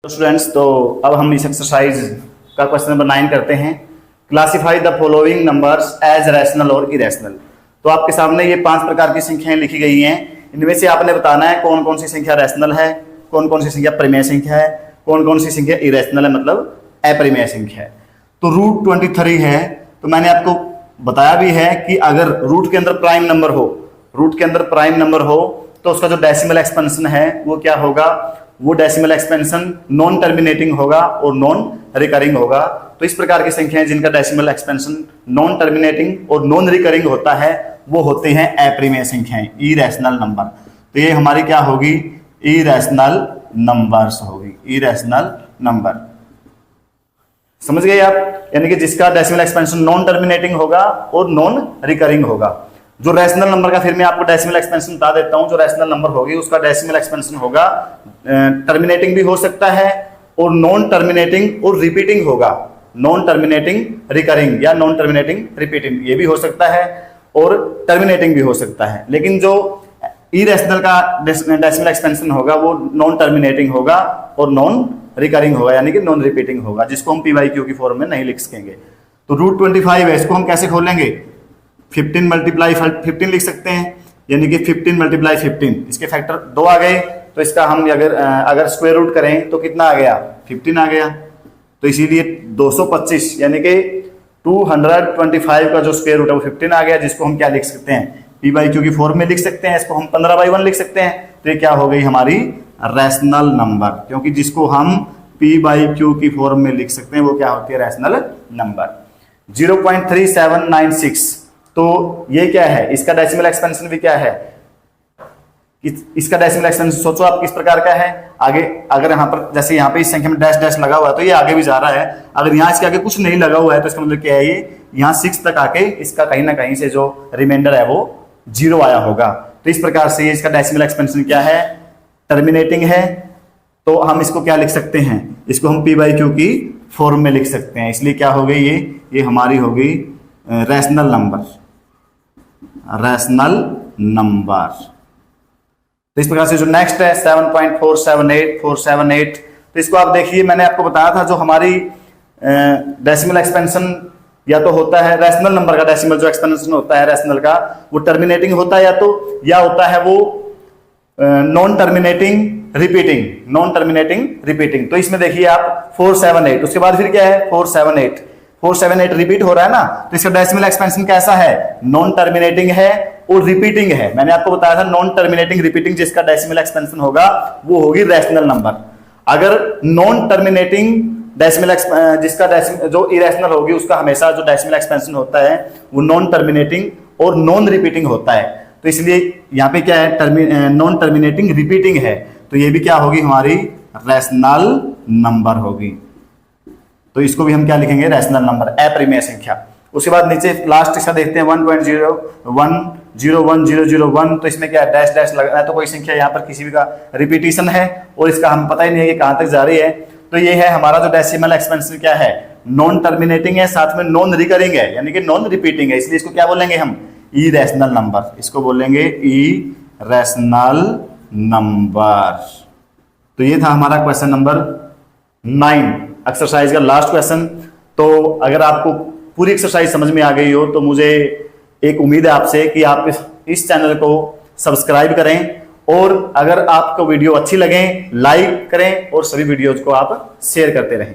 तो स्टूडेंट्स, तो अब हम इस एक्सरसाइज का क्वेश्चन नंबर 9 करते हैं। Classify the following numbers as rational और इरेशनल। तो आपके सामने ये 5 प्रकार की संख्याएं लिखी गई हैं। इनमें से आपने बताना है कौन कौन सी संख्या रैशनल है, कौन कौन सी संख्या परिमेय संख्या है, कौन कौन सी संख्या इरेशनल है, मतलब अपरिमेय संख्या है। तो रूट 23 है, तो मैंने आपको बताया भी है कि अगर रूट के अंदर प्राइम नंबर हो, रूट के अंदर प्राइम नंबर हो तो उसका जो डेसिमल एक्सपेंशन है वो क्या होगा, वो डेसिमल एक्सपेंशन नॉन टर्मिनेटिंग होगा और नॉन रिकरिंग होगा। तो इस प्रकार की संख्याएं जिनका डेसिमल एक्सपेंशन नॉन टर्मिनेटिंग और नॉन रिकरिंग होता है वो होते हैं अपरिमेय संख्याएं, इरेशनल नंबर। तो ये हमारी क्या होगी, इरेशनल नंबर्स होगी, इरेशनल नंबर। समझ गए आप? यानी कि जिसका डेसिमल एक्सपेंशन नॉन टर्मिनेटिंग होगा और नॉन रिकरिंग होगा। जो रैशनल नंबर का फिर मैं आपको डेसिमल एक्सपेंशन बता देता हूं। जो रैशनल नंबर होगी उसका डेसिमल एक्सपेंशन होगा टर्मिनेटिंग भी हो सकता है और नॉन टर्मिनेटिंग और रिपीटिंग होगा, नॉन टर्मिनेटिंग रिकरिंग या नॉन टर्मिनेटिंग रिपीटिंग, ये भी हो सकता है और टर्मिनेटिंग भी हो सकता है। लेकिन जो इरेशनल का डेसिमल एक्सपेंशन होगा वो नॉन टर्मिनेटिंग होगा और नॉन रिकरिंग होगा, यानी कि नॉन रिपीटिंग होगा, जिसको हम पी/क्यू की फॉर्म में नहीं लिख सकेंगे। तो रूट 25 है, इसको हम कैसे खोलेंगे, 15 × 15 लिख सकते हैं, यानी कि 15 × 15। इसके फैक्टर 2 आ गए, तो इसका हम अगर स्क्वायर रूट करें तो कितना आ गया, 15 आ गया। तो इसीलिए 225 यानी कि 225 का जो स्क्वायर रूट है वो 15 आ गया, जिसको हम क्या लिख सकते हैं, पी/क्यू की फॉर्म में लिख सकते हैं। इसको हम 15/1 लिख सकते हैं। तो ये क्या हो गई हमारी रैशनल नंबर, क्योंकि जिसको हम पी/क्यू की फॉर्म में लिख सकते हैं वो क्या होती है, रैशनल नंबर। 0.3796, तो ये क्या है, इसका डेसिमल एक्सपेंशन भी क्या है, इसका डेसिमल एक्सपेंशन सोचो आप किस प्रकार का है। आगे अगर यहाँ पर जैसे यहाँ पे इस संख्या में डैश डैश लगा हुआ है तो ये आगे भी जा रहा है। अगर यहाँ इसके आगे कुछ नहीं लगा हुआ है तो इसका मतलब क्या है, ये यहाँ 6 तक आके इसका कहीं ना कहीं से जो रिमाइंडर है वो 0 आया होगा। तो इस प्रकार से इसका डेसिमल एक्सपेंशन क्या है, टर्मिनेटिंग है। तो हम इसको क्या लिख सकते हैं, इसको हम पी/क्यू की फॉर्म में लिख सकते हैं। इसलिए क्या हो गई, ये हमारी हो गई रैशनल नंबर, रैशनल नंबर। तो इस प्रकार से जो नेक्स्ट है 7.478, तो इसको आप देखिए, मैंने आपको बताया था जो हमारी डेसिमल एक्सपेंशन या तो होता है रैशनल नंबर का डेसिमल जो एक्सपेंशन होता है रैशनल का, वो टर्मिनेटिंग होता है या होता है वो non terminating repeating, non terminating repeating. तो इसमें देखिए आप 478, उसके बाद फिर क्या है 478 रिपीट हो रहा है ना, तो इसका डेसिमल एक्सपेंशन कैसा है, नॉन टर्मिनेटिंग है और रिपीटिंग है। मैंने आपको बताया था नॉन टर्मिनेटिंग रिपीटिंग जिसका डेसिमल एक्सपेंशन होगा वो होगी रैशनल नंबर। अगर नॉन टर्मिनेटिंग डेसिमल जिसका जो इरेशनल होगी उसका हमेशा जो डेसिमल एक्सपेंशन होता है वो नॉन टर्मिनेटिंग और नॉन रिपीटिंग होता है। तो इसलिए यहाँ पे क्या है, नॉन टर्मिनेटिंग रिपीटिंग है, तो ये भी क्या होगी हमारी रैशनल नंबर होगी। तो इसको भी हम क्या लिखेंगे, रैशनल नंबर, अपरिमेय संख्या। उसके बाद नीचे लास्ट इसका देखते हैं 1.0101001। तो इसमें क्या है, डैश डैश लगा है, तो कोई संख्या यहाँ पर किसी भी का रिपीटिशन है और इसका हम पता ही नहीं है कि कहाँ तक जा रही है। तो ये है हमारा जो डेसिमल एक्सपेंशन क्या है, नॉन टर्मिनेटिंग है, साथ में नॉन रिकरिंग है, यानी कि नॉन रिपीटिंग है। इसलिए इसको क्या बोलेंगे हम, इरेशनल नंबर, इसको बोलेंगे इरेशनल नंबर। तो ये था हमारा क्वेश्चन नंबर 9 एक्सरसाइज का लास्ट क्वेश्चन। तो अगर आपको पूरी एक्सरसाइज समझ में आ गई हो तो मुझे एक उम्मीद है आपसे कि आप इस चैनल को सब्सक्राइब करें, और अगर आपको वीडियो अच्छी लगे लाइक करें और सभी वीडियोज को आप शेयर करते रहें।